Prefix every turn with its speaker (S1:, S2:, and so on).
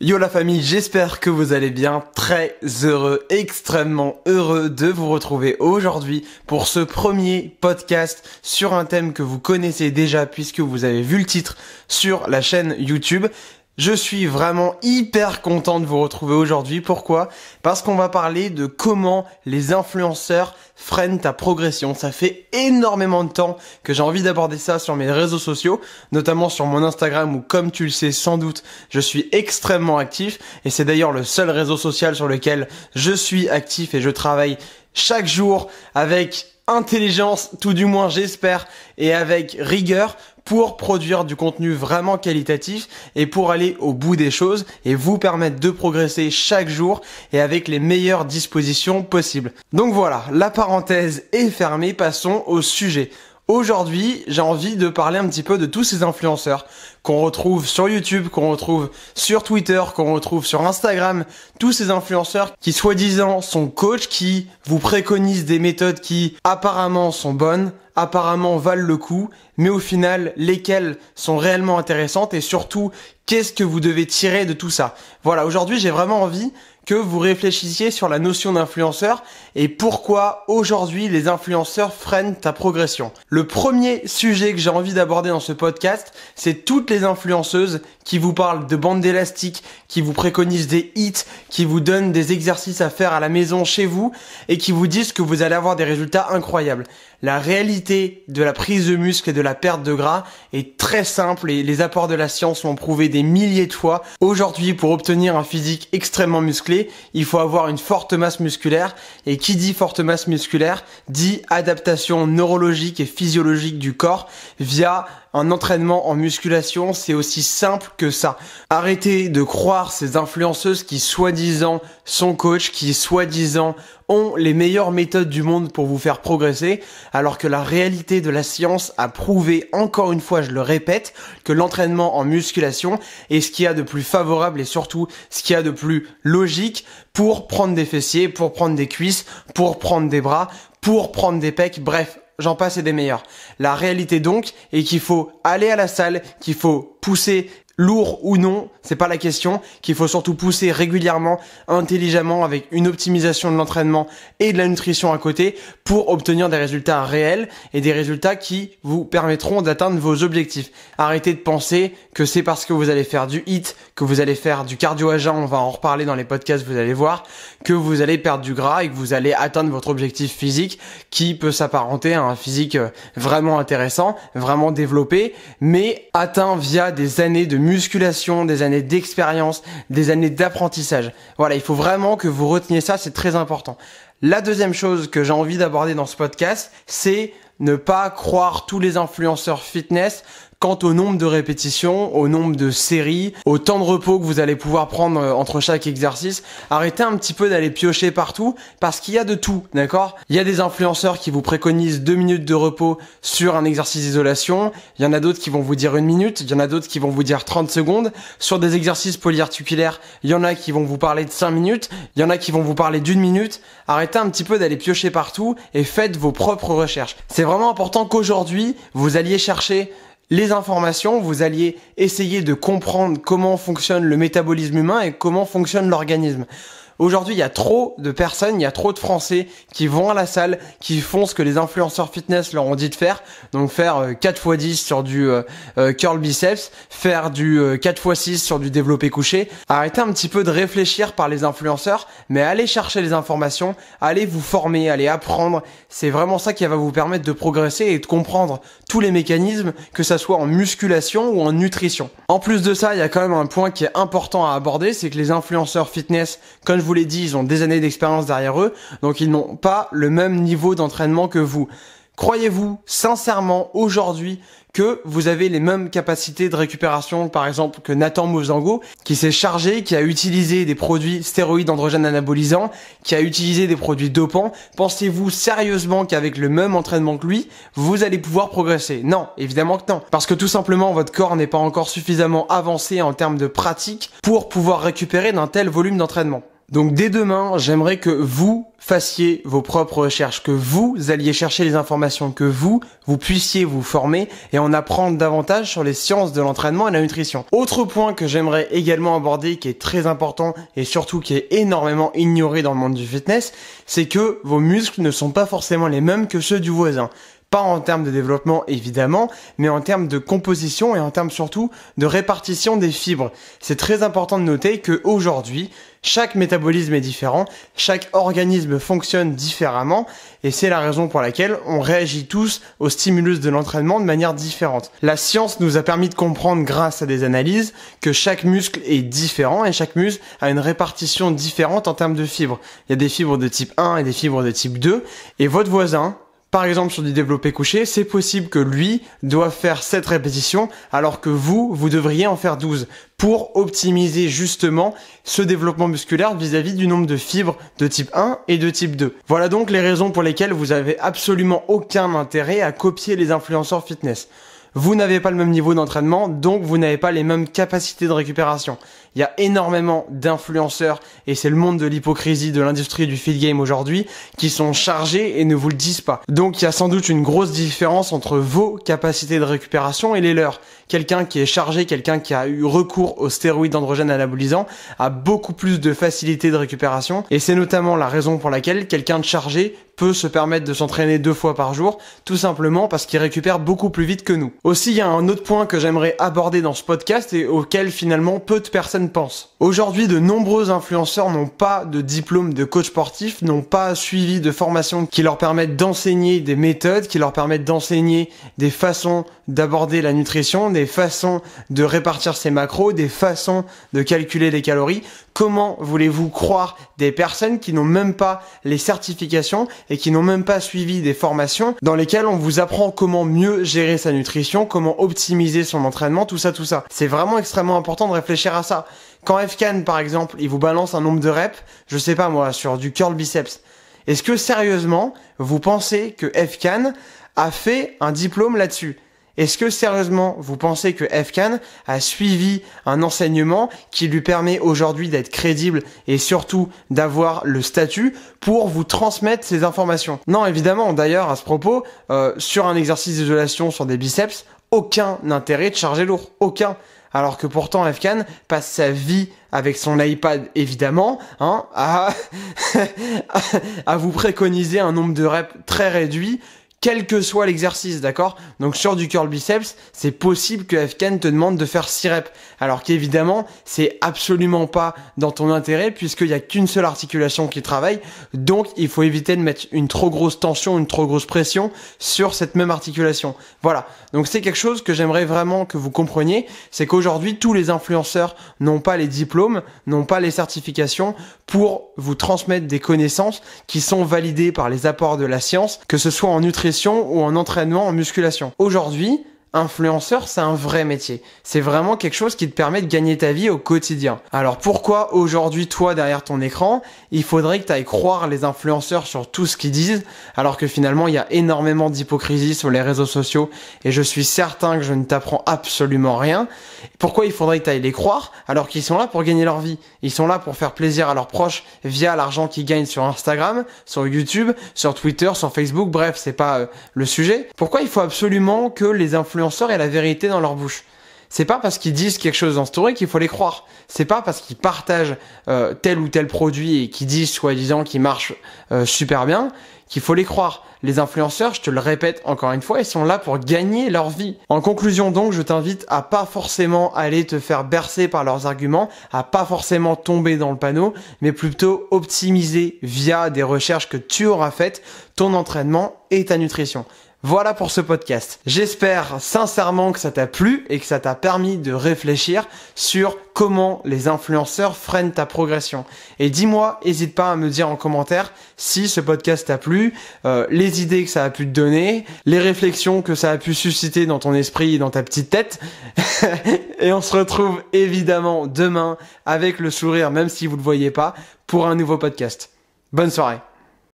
S1: Yo la famille, j'espère que vous allez bien, très heureux, extrêmement heureux de vous retrouver aujourd'hui pour ce premier podcast sur un thème que vous connaissez déjà puisque vous avez vu le titre sur la chaîne YouTube. Je suis vraiment hyper content de vous retrouver aujourd'hui. Pourquoi ? Parce qu'on va parler de comment les influenceurs freinent ta progression. Ça fait énormément de temps que j'ai envie d'aborder ça sur mes réseaux sociaux, notamment sur mon Instagram où, comme tu le sais sans doute, je suis extrêmement actif et c'est d'ailleurs le seul réseau social sur lequel je suis actif et je travaille chaque jour avec intelligence, tout du moins j'espère, et avec rigueur pour produire du contenu vraiment qualitatif et pour aller au bout des choses et vous permettre de progresser chaque jour et avec les meilleures dispositions possibles. Donc voilà, la parenthèse est fermée, passons au sujet. Aujourd'hui, j'ai envie de parler un petit peu de tous ces influenceurs qu'on retrouve sur YouTube, qu'on retrouve sur Twitter, qu'on retrouve sur Instagram. Tous ces influenceurs qui soi-disant sont coachs, qui vous préconisent des méthodes qui apparemment sont bonnes, apparemment valent le coup, mais au final, lesquelles sont réellement intéressantes et surtout, qu'est-ce que vous devez tirer de tout ça ? Voilà, aujourd'hui, j'ai vraiment envie que vous réfléchissiez sur la notion d'influenceur et pourquoi aujourd'hui les influenceurs freinent ta progression. Le premier sujet que j'ai envie d'aborder dans ce podcast, c'est toutes les influenceuses qui vous parlent de bandes d'élastique, qui vous préconisent des hits, qui vous donnent des exercices à faire à la maison chez vous et qui vous disent que vous allez avoir des résultats incroyables. La réalité de la prise de muscle et de la perte de gras est très simple et les apports de la science l'ont prouvé des milliers de fois. Aujourd'hui, pour obtenir un physique extrêmement musclé, il faut avoir une forte masse musculaire et qui dit forte masse musculaire dit adaptation neurologique et physiologique du corps via un entraînement en musculation. C'est aussi simple que ça. Arrêtez de croire ces influenceuses qui soi-disant sont coachs, qui soi-disant ont les meilleures méthodes du monde pour vous faire progresser, alors que la réalité de la science a prouvé, encore une fois, je le répète, que l'entraînement en musculation est ce qu'il y a de plus favorable et surtout ce qu'il y a de plus logique pour prendre des fessiers, pour prendre des cuisses, pour prendre des bras, pour prendre des pecs, bref, j'en passe et des meilleurs. La réalité donc est qu'il faut aller à la salle, qu'il faut pousser lourd ou non, c'est pas la question, qu'il faut surtout pousser régulièrement, intelligemment, avec une optimisation de l'entraînement et de la nutrition à côté pour obtenir des résultats réels et des résultats qui vous permettront d'atteindre vos objectifs. Arrêtez de penser que c'est parce que vous allez faire du HIIT, que vous allez faire du cardio à jeun, on va en reparler dans les podcasts, vous allez voir, que vous allez perdre du gras et que vous allez atteindre votre objectif physique qui peut s'apparenter à un physique vraiment intéressant, vraiment développé, mais atteint via des années de musculation, des années d'expérience, des années d'apprentissage. Voilà, il faut vraiment que vous reteniez ça, c'est très important. La deuxième chose que j'ai envie d'aborder dans ce podcast, c'est ne pas croire tous les influenceurs fitness quant au nombre de répétitions, au nombre de séries, au temps de repos que vous allez pouvoir prendre entre chaque exercice. Arrêtez un petit peu d'aller piocher partout parce qu'il y a de tout, d'accord ? Il y a des influenceurs qui vous préconisent 2 minutes de repos sur un exercice d'isolation. Il y en a d'autres qui vont vous dire 1 minute. Il y en a d'autres qui vont vous dire 30 secondes. Sur des exercices polyarticulaires, il y en a qui vont vous parler de 5 minutes. Il y en a qui vont vous parler d'1 minute. Arrêtez un petit peu d'aller piocher partout et faites vos propres recherches. C'est vraiment important qu'aujourd'hui, vous alliez chercher les informations, vous alliez essayer de comprendre comment fonctionne le métabolisme humain et comment fonctionne l'organisme. Aujourd'hui, il y a trop de personnes, il y a trop de Français qui vont à la salle, qui font ce que les influenceurs fitness leur ont dit de faire. Donc faire 4x10 sur du curl biceps, faire du 4x6 sur du développé couché. Arrêtez un petit peu de réfléchir par les influenceurs, mais allez chercher les informations, allez vous former, allez apprendre. C'est vraiment ça qui va vous permettre de progresser et de comprendre tous les mécanismes, que ça soit en musculation ou en nutrition. En plus de ça, il y a quand même un point qui est important à aborder, c'est que les influenceurs fitness, comme je vous l'ai dit, ils ont des années d'expérience derrière eux, donc ils n'ont pas le même niveau d'entraînement que vous. Croyez-vous sincèrement aujourd'hui que vous avez les mêmes capacités de récupération, par exemple, que Nathan Mozango, qui s'est chargé, qui a utilisé des produits stéroïdes androgènes anabolisants, qui a utilisé des produits dopants? Pensez-vous sérieusement qu'avec le même entraînement que lui, vous allez pouvoir progresser? Non, évidemment que non. Parce que tout simplement, votre corps n'est pas encore suffisamment avancé en termes de pratique pour pouvoir récupérer d'un tel volume d'entraînement. Donc dès demain, j'aimerais que vous fassiez vos propres recherches, que vous alliez chercher les informations, que vous puissiez vous former et en apprendre davantage sur les sciences de l'entraînement et de la nutrition. Autre point que j'aimerais également aborder, qui est très important et surtout qui est énormément ignoré dans le monde du fitness, c'est que vos muscles ne sont pas forcément les mêmes que ceux du voisin. Pas en termes de développement évidemment, mais en termes de composition et en termes surtout de répartition des fibres. C'est très important de noter qu'aujourd'hui, chaque métabolisme est différent, chaque organisme fonctionne différemment et c'est la raison pour laquelle on réagit tous aux stimulus de l'entraînement de manière différente. La science nous a permis de comprendre grâce à des analyses que chaque muscle est différent et chaque muscle a une répartition différente en termes de fibres. Il y a des fibres de type 1 et des fibres de type 2 et votre voisin, par exemple sur du développé couché, c'est possible que lui doive faire 7 répétitions alors que vous devriez en faire 12 pour optimiser justement ce développement musculaire vis-à-vis du nombre de fibres de type 1 et de type 2. Voilà donc les raisons pour lesquelles vous avez absolument aucun intérêt à copier les influenceurs fitness. Vous n'avez pas le même niveau d'entraînement, donc vous n'avez pas les mêmes capacités de récupération. Il y a énormément d'influenceurs, et c'est le monde de l'hypocrisie de l'industrie du feed game aujourd'hui, qui sont chargés et ne vous le disent pas. Donc il y a sans doute une grosse différence entre vos capacités de récupération et les leurs. Quelqu'un qui est chargé, quelqu'un qui a eu recours aux stéroïdes androgènes anabolisants, a beaucoup plus de facilité de récupération, et c'est notamment la raison pour laquelle quelqu'un de chargé peut se permettre de s'entraîner 2 fois par jour, tout simplement parce qu'il récupère beaucoup plus vite que nous. Aussi, il y a un autre point que j'aimerais aborder dans ce podcast et auquel finalement peu de personnes pensent. Aujourd'hui, de nombreux influenceurs n'ont pas de diplôme de coach sportif, n'ont pas suivi de formation qui leur permettent d'enseigner des méthodes, qui leur permettent d'enseigner des façons d'aborder la nutrition, des façons de répartir ses macros, des façons de calculer les calories. Comment voulez-vous croire des personnes qui n'ont même pas les certifications et qui n'ont même pas suivi des formations dans lesquelles on vous apprend comment mieux gérer sa nutrition, comment optimiser son entraînement, tout ça. C'est vraiment extrêmement important de réfléchir à ça. Quand FCAN, par exemple, il vous balance un nombre de reps, je sais pas moi, sur du curl biceps, est-ce que sérieusement, vous pensez que FCAN a fait un diplôme là-dessus ? Est-ce que sérieusement, vous pensez que FCAN a suivi un enseignement qui lui permet aujourd'hui d'être crédible et surtout d'avoir le statut pour vous transmettre ces informations? Non, évidemment. D'ailleurs, à ce propos, sur un exercice d'isolation sur des biceps, aucun intérêt de charger lourd. Aucun. Alors que pourtant FCAN passe sa vie avec son iPad évidemment à vous préconiser un nombre de reps très réduit, quel que soit l'exercice, d'accord? Donc sur du curl biceps, c'est possible que FCAN te demande de faire 6 reps. Alors qu'évidemment, c'est absolument pas dans ton intérêt puisqu'il y a qu'une seule articulation qui travaille. Donc il faut éviter de mettre une trop grosse tension, une trop grosse pression sur cette même articulation. Voilà. Donc c'est quelque chose que j'aimerais vraiment que vous compreniez, c'est qu'aujourd'hui, tous les influenceurs n'ont pas les diplômes, n'ont pas les certifications pour vous transmettre des connaissances qui sont validées par les apports de la science, que ce soit en nutrition ou en entraînement, en musculation. Aujourd'hui, influenceur, c'est un vrai métier. C'est vraiment quelque chose qui te permet de gagner ta vie au quotidien. Alors pourquoi aujourd'hui, toi, derrière ton écran, il faudrait que tu ailles croire les influenceurs sur tout ce qu'ils disent, alors que finalement, il y a énormément d'hypocrisie sur les réseaux sociaux et je suis certain que je ne t'apprends absolument rien. Pourquoi il faudrait que tu ailles les croire alors qu'ils sont là pour gagner leur vie? Ils sont là pour faire plaisir à leurs proches via l'argent qu'ils gagnent sur Instagram, sur YouTube, sur Twitter, sur Facebook, bref, c'est pas le sujet. Pourquoi il faut absolument que les influenceurs aient la vérité dans leur bouche? C'est pas parce qu'ils disent quelque chose en story qu'il faut les croire. C'est pas parce qu'ils partagent tel ou tel produit et qu'ils disent soi-disant qu'il marche super bien qu'il faut les croire. Les influenceurs, je te le répète encore une fois, ils sont là pour gagner leur vie. En conclusion donc, je t'invite à pas forcément aller te faire bercer par leurs arguments, à pas forcément tomber dans le panneau, mais plutôt optimiser via des recherches que tu auras faites ton entraînement et ta nutrition. Voilà pour ce podcast. J'espère sincèrement que ça t'a plu et que ça t'a permis de réfléchir sur comment les influenceurs freinent ta progression. Et dis-moi, n'hésite pas à me dire en commentaire si ce podcast t'a plu, les idées que ça a pu te donner, les réflexions que ça a pu susciter dans ton esprit et dans ta petite tête. Et on se retrouve évidemment demain avec le sourire, même si vous ne le voyez pas, pour un nouveau podcast. Bonne soirée.